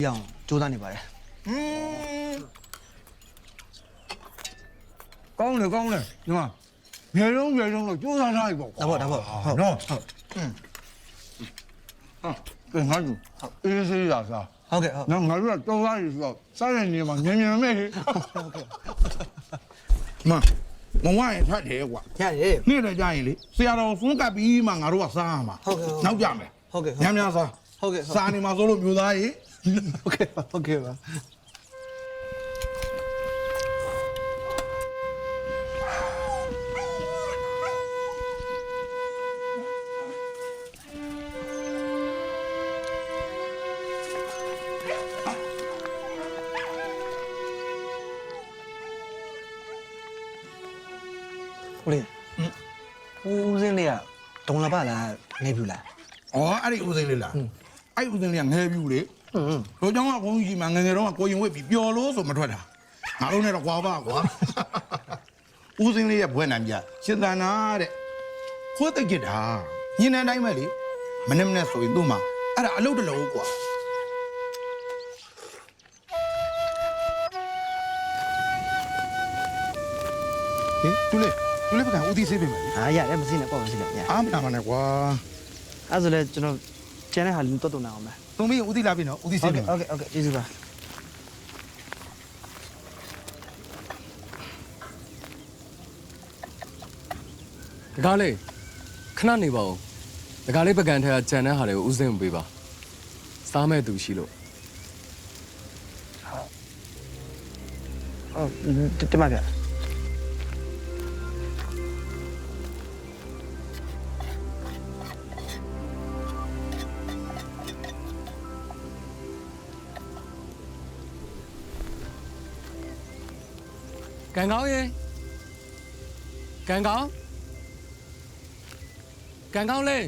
အောင်ကြိုးစားနေပါတယ်ကောင်းတယ်ဒီမှာမြေလုံးတော့ကြိုးစားထားပြီပေါ့ဒါပေါ့ဟုတ်နော်ကဲငါ့ကိုအေးစေးတာစားဟုတ်ကဲ့ဟုတ်နော်ငါတို့ကတော်သားကြီးဆိုတော့စားတဲ့နေမှာညံမဲ့ဟေးဟုတ်ကဲ့မဝရင်ထွက်တယ်ကွာရတယ်နေ့လည်းကြာရင်လေဆရာတော်ဖုန်းကပ်ပြီးမှငါတို့ကစားရမှာနောက်ကြမယ်ဟုတ်ကဲ့ညံစားဟုတ်ကဲ့စားနေမှာဆိုလို့မျိုးသားကြီးဟုတ်ကဲ့ပါဟုတ်လေဦးစင်းလေးကဒုံလာပါလားနေပြီလားဩအဲ့ဒီဦးစင်းလေးလားအဲ့ဦးစင်းလေးကငဲပြူလေတို့ကြောင့်ကဘုန်းကြီးမှငယ်တော့ကကိုရင်ဝစ်ပြီးပျော်လို့ဆိုမထွက်တာငါတို့နဲ့တော့ကွာပါကွာဦးစင်းလေးရဲ့ဘွဲ့နိုင်ပြရှင်သန္နာတဲ့ခွတ်သိကြတာညင်တဲ့အတိုင်းပဲလေမနေ့ဆိုရင်သူ့မှာအဲ့ဒါအလုပ်တလုံးကွာဟေးတူလေးပကံဦးသီးဆေးပြင်မယ်လေရတယ်မစင်းနဲ့ပေါ့မစင်းနဲ့အားမနာပါနဲ့ကွာအဲ့ဆိုလဲကျွန်တော်ကျန်တဲ့ဟာလူတော်တော်နာအောင်မယ်သုံးမင်းဦးသီးလာပြီနော်ဦးသီးဆေးပြင်ဟုတ်ကဲ့ကျေးဇူးပါတကားလေးခဏနေပါဦးတကားလေးပကံထဲကကြံတဲ့ဟာတွေကိုဥစဉ်ပေးပါစားမဲ့သူရှိလို့ဟုတ်တမပြကန်ကောင်းရေကန်ကောင်းလေး